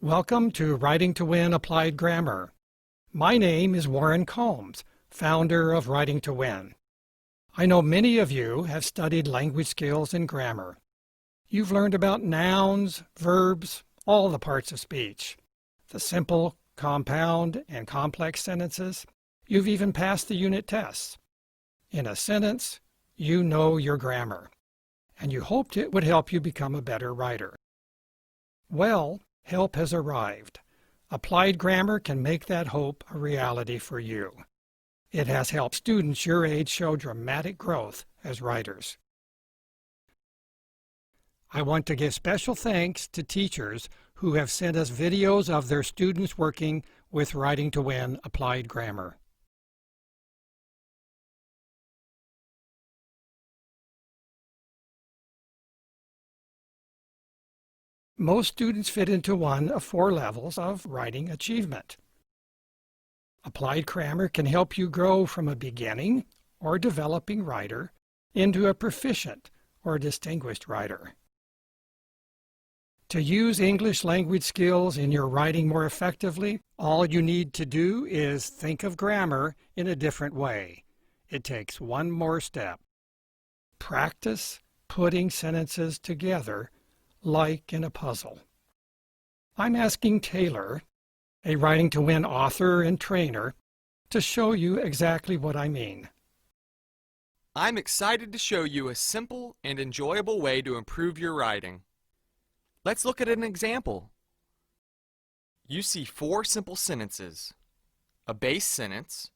Welcome to Writing to Win Applied Grammar. My name is Warren Combs, founder of Writing to Win. I know many of you have studied language skills and grammar. You've learned about nouns, verbs, all the parts of speech, the simple, compound, and complex sentences. You've even passed the unit tests. In a sentence, you know your grammar, and you hoped it would help you become a better writer. Well, help has arrived. Applied grammar can make that hope a reality for you. It has helped students your age show dramatic growth as writers. I want to give special thanks to teachers who have sent us videos of their students working with Writing to Win Applied Grammar. Most students fit into one of 4 levels of writing achievement. Applied grammar can help you grow from a beginning or developing writer into a proficient or distinguished writer. To use English language skills in your writing more effectively, all you need to do is think of grammar in a different way. It takes one more step. Practice putting sentences together like in a puzzle. I'm asking Taylor, a Writing to Win author and trainer, to show you exactly what I mean. I'm excited to show you a simple and enjoyable way to improve your writing. Let's look at an example. You see 4 simple sentences. A base sentence,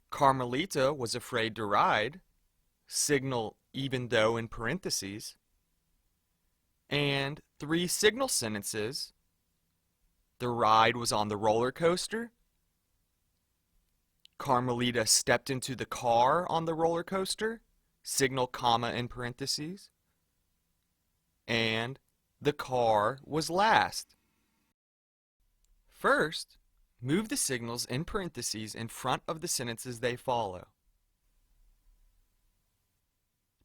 Carmelita was afraid to ride, signal even though in parentheses, and 3 signal sentences. The ride was on the roller coaster. Carmelita stepped into the car on the roller coaster, signal comma in parentheses. And the car was last. First, move the signals in parentheses in front of the sentences they follow.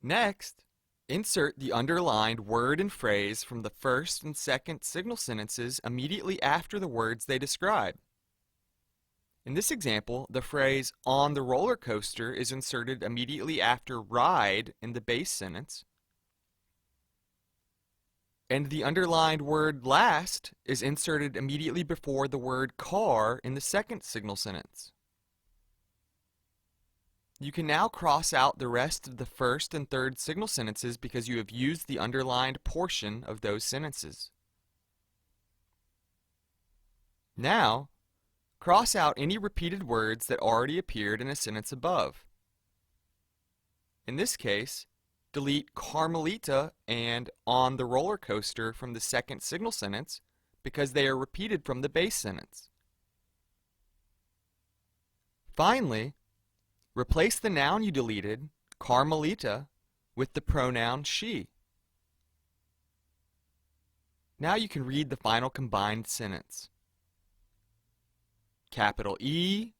Next, insert the underlined word and phrase from the first and second signal sentences immediately after the words they describe. In this example, the phrase on the roller coaster is inserted immediately after ride in the base sentence, and the underlined word last is inserted immediately before the word car in the second signal sentence. You can now cross out the rest of the first and third signal sentences because you have used the underlined portion of those sentences. Now, cross out any repeated words that already appeared in a sentence above. In this case, delete Carmelita and on the roller coaster from the second signal sentence because they are repeated from the base sentence. Finally, replace the noun you deleted, Carmelita, with the pronoun she. Now you can read the final combined sentence. Capital E,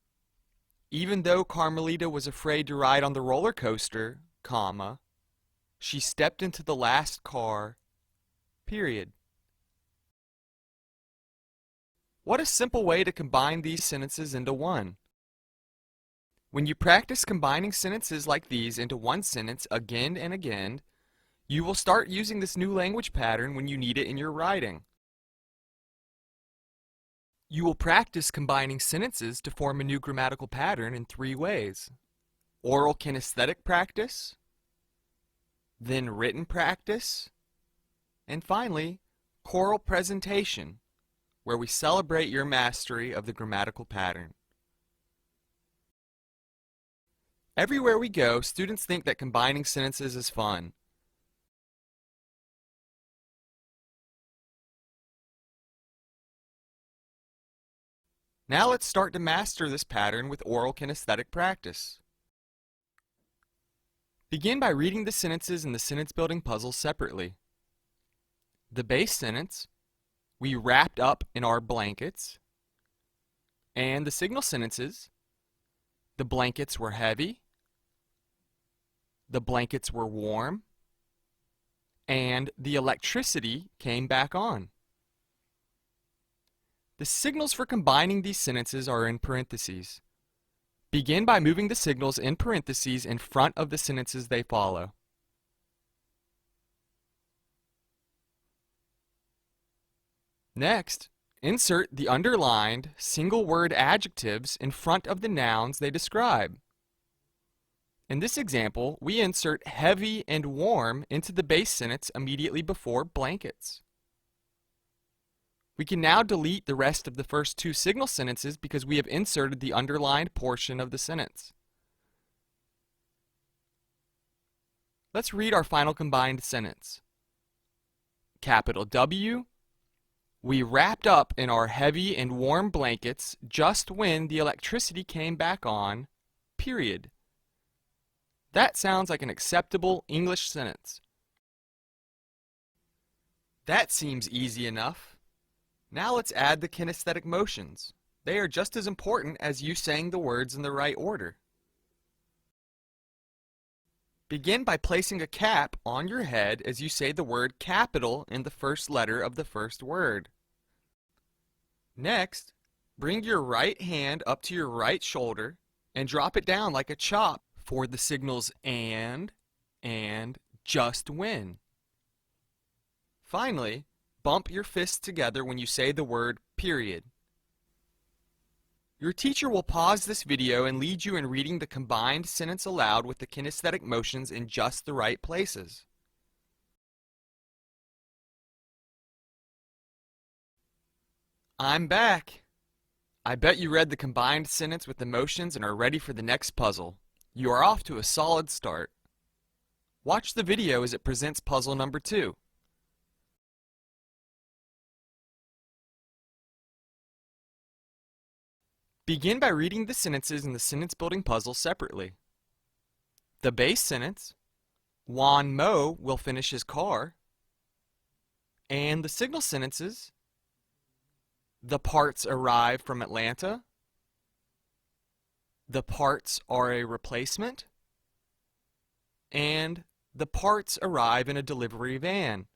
even though Carmelita was afraid to ride on the roller coaster, comma, she stepped into the last car, period. What a simple way to combine these sentences into one. When you practice combining sentences like these into one sentence again and again, you will start using this new language pattern when you need it in your writing. You will practice combining sentences to form a new grammatical pattern in 3 ways. Oral kinesthetic practice, then written practice, and finally, choral presentation, where we celebrate your mastery of the grammatical pattern. Everywhere we go, students think that combining sentences is fun. Now let's start to master this pattern with oral kinesthetic practice. Begin by reading the sentences in the sentence building puzzle separately. The base sentence, we wrapped up in our blankets, and the signal sentences, the blankets were heavy, the blankets were warm, and the electricity came back on. The signals for combining these sentences are in parentheses. Begin by moving the signals in parentheses in front of the sentences they follow. Next, insert the underlined single-word adjectives in front of the nouns they describe. In this example, we insert heavy and warm into the base sentence immediately before blankets. We can now delete the rest of the first two signal sentences because we have inserted the underlined portion of the sentence. Let's read our final combined sentence. Capital W, we wrapped up in our heavy and warm blankets just when the electricity came back on, period. That sounds like an acceptable English sentence. That seems easy enough. Now let's add the kinesthetic motions. They are just as important as you saying the words in the right order. Begin by placing a cap on your head as you say the word capital in the first letter of the first word. Next, bring your right hand up to your right shoulder and drop it down like a chop for the signals and just when. Finally, bump your fists together when you say the word period. Your teacher will pause this video and lead you in reading the combined sentence aloud with the kinesthetic motions in just the right places. I'm back. I bet you read the combined sentence with the motions and are ready for the next puzzle. You are off to a solid start. Watch the video as it presents puzzle number 2. Begin by reading the sentences in the sentence building puzzle separately. The base sentence, Juan Mo will finish his car, and the signal sentences, the parts arrive from Atlanta, the parts are a replacement, and the parts arrive in a delivery van.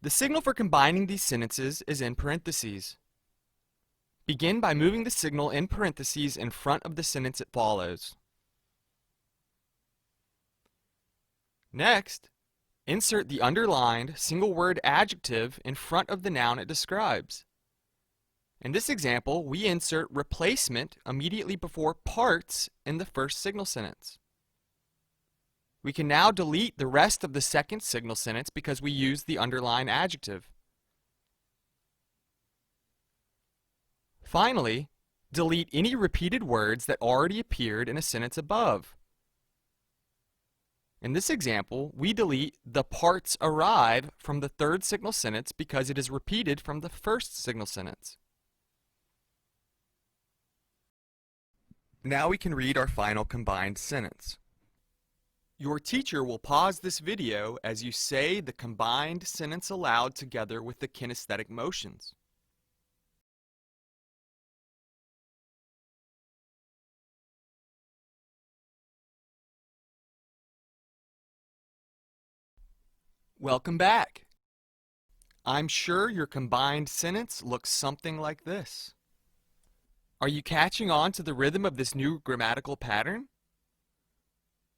The signal for combining these sentences is in parentheses. Begin by moving the signal in parentheses in front of the sentence it follows. Next, insert the underlined single-word adjective in front of the noun it describes. In this example, we insert replacement immediately before parts in the first signal sentence. We can now delete the rest of the second signal sentence because we used the underlined adjective. Finally, delete any repeated words that already appeared in a sentence above. In this example, we delete the parts arrive from the third signal sentence because it is repeated from the first signal sentence. Now we can read our final combined sentence. Your teacher will pause this video as you say the combined sentence aloud together with the kinesthetic motions. Welcome back. I'm sure your combined sentence looks something like this. Are you catching on to the rhythm of this new grammatical pattern?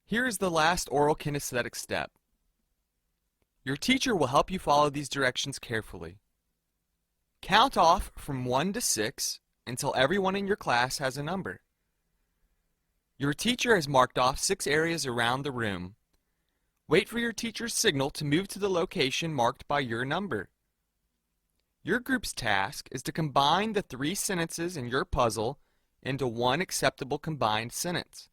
Here is the last oral kinesthetic step. Your teacher will help you follow these directions carefully. Count off from 1 to 6 until everyone in your class has a number. Your teacher has marked off 6 areas around the room. Wait for your teacher's signal to move to the location marked by your number. Your group's task is to combine the 3 sentences in your puzzle into one acceptable combined sentence.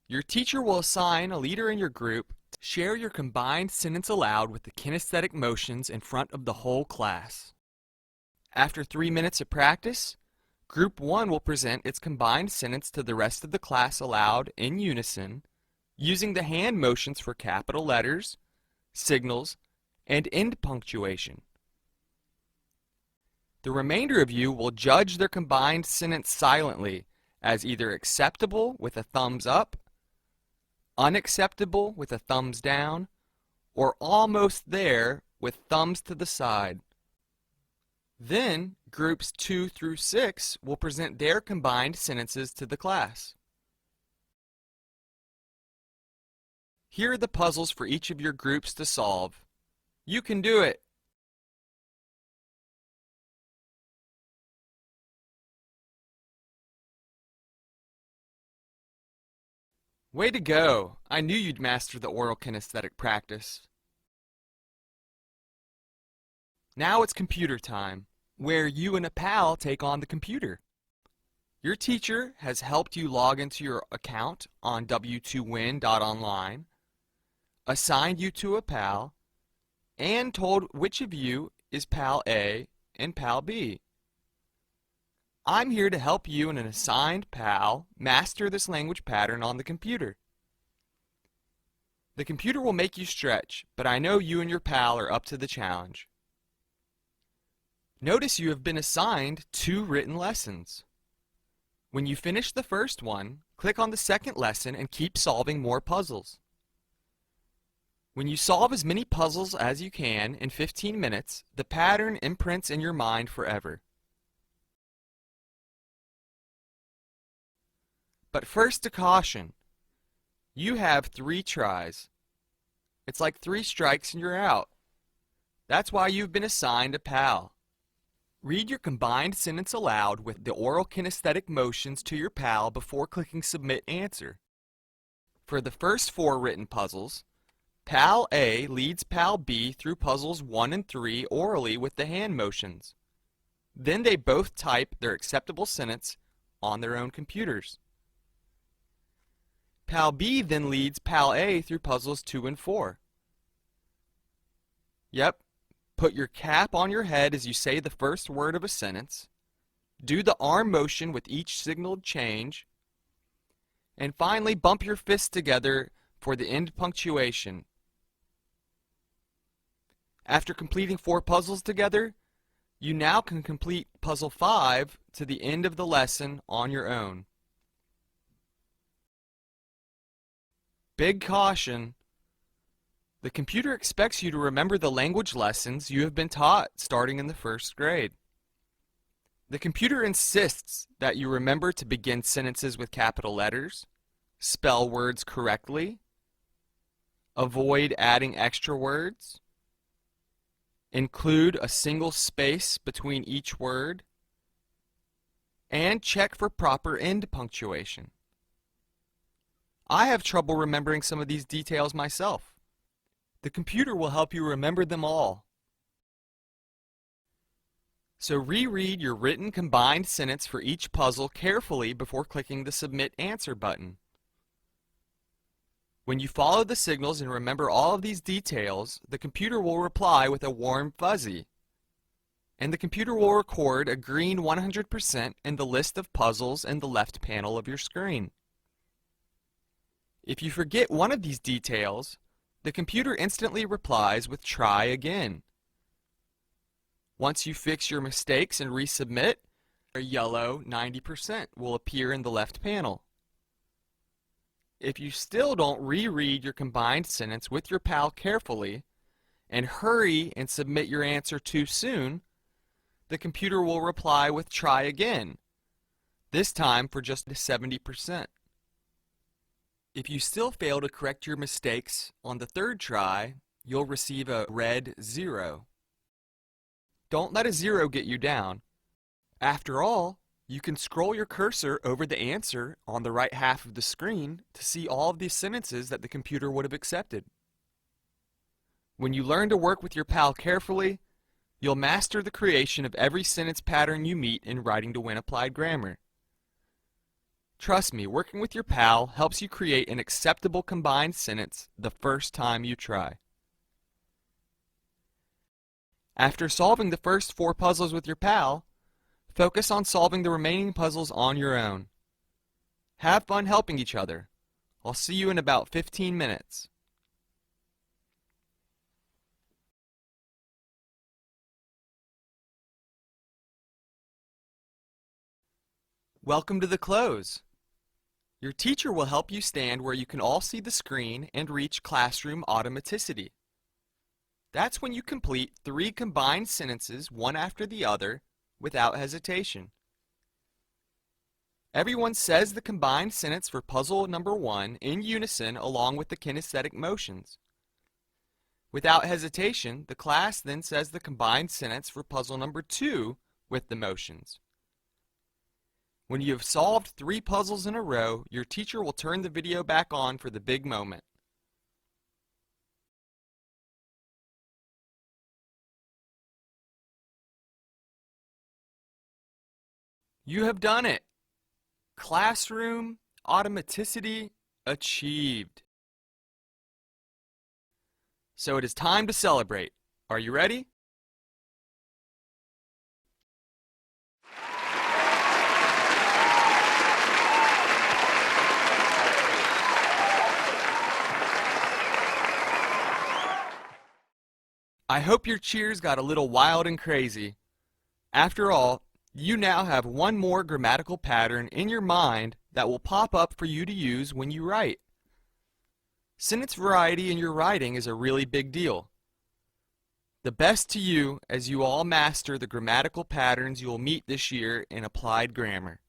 Your teacher will assign a leader in your group to share your combined sentence aloud with the kinesthetic motions in front of the whole class. After 3 minutes of practice, Group 1 will present its combined sentence to the rest of the class aloud in unison, using the hand motions for capital letters, signals, and end punctuation. The remainder of you will judge their combined sentence silently as either acceptable with a thumbs up, unacceptable with a thumbs down, or almost there with thumbs to the side. Then, groups 2 through 6 will present their combined sentences to the class. Here are the puzzles for each of your groups to solve. You can do it! Way to go! I knew you'd master the oral kinesthetic practice. Now it's computer time, where you and a pal take on the computer. Your teacher has helped you log into your account on w2win.online, assigned you to a pal, and told which of you is pal A and pal B. I'm here to help you and an assigned pal master this language pattern on the computer. The computer will make you stretch, but I know you and your pal are up to the challenge. Notice you have been assigned 2 written lessons. When you finish the first one, click on the second lesson and keep solving more puzzles. When you solve as many puzzles as you can in 15 minutes, the pattern imprints in your mind forever. But first, a caution. You have 3 tries. It's like 3 strikes and you're out. That's why you've been assigned a pal. Read your combined sentence aloud with the oral kinesthetic motions to your pal before clicking Submit Answer. For the first 4 written puzzles, Pal A leads Pal B through puzzles 1 and 3 orally with the hand motions. Then they both type their acceptable sentence on their own computers. Pal B then leads Pal A through puzzles 2 and 4. Yep, put your cap on your head as you say the first word of a sentence, do the arm motion with each signaled change, and finally bump your fists together for the end punctuation. After completing 4 puzzles together, you now can complete puzzle 5 to the end of the lesson on your own. Big caution! The computer expects you to remember the language lessons you have been taught starting in the 1st grade. The computer insists that you remember to begin sentences with capital letters, spell words correctly, avoid adding extra words, include a single space between each word, and check for proper end punctuation. I have trouble remembering some of these details myself. The computer will help you remember them all. So reread your written combined sentence for each puzzle carefully before clicking the Submit Answer button. When you follow the signals and remember all of these details, the computer will reply with a warm fuzzy. And the computer will record a green 100% in the list of puzzles in the left panel of your screen. If you forget one of these details, the computer instantly replies with try again. Once you fix your mistakes and resubmit, a yellow 90% will appear in the left panel. If you still don't reread your combined sentence with your pal carefully, and hurry and submit your answer too soon, the computer will reply with try again, this time for just 70%. If you still fail to correct your mistakes on the 3rd try, you'll receive a red 0. Don't let a 0 get you down. After all, you can scroll your cursor over the answer on the right half of the screen to see all of the sentences that the computer would have accepted. When you learn to work with your pal carefully, you'll master the creation of every sentence pattern you meet in Writing to Win Applied Grammar. Trust me, working with your pal helps you create an acceptable combined sentence the first time you try. After solving the first 4 puzzles with your pal, focus on solving the remaining puzzles on your own. Have fun helping each other. I'll see you in about 15 minutes. Welcome to the close. Your teacher will help you stand where you can all see the screen and reach classroom automaticity. That's when you complete 3 combined sentences, one after the other, without hesitation. Everyone says the combined sentence for puzzle number 1 in unison along with the kinesthetic motions. Without hesitation, the class then says the combined sentence for puzzle number 2 with the motions. When you have solved 3 puzzles in a row, your teacher will turn the video back on for the big moment. You have done it! Classroom automaticity achieved. So it is time to celebrate. Are you ready? I hope your cheers got a little wild and crazy. After all, you now have one more grammatical pattern in your mind that will pop up for you to use when you write. Sentence variety in your writing is a really big deal. The best to you as you all master the grammatical patterns you will meet this year in applied grammar.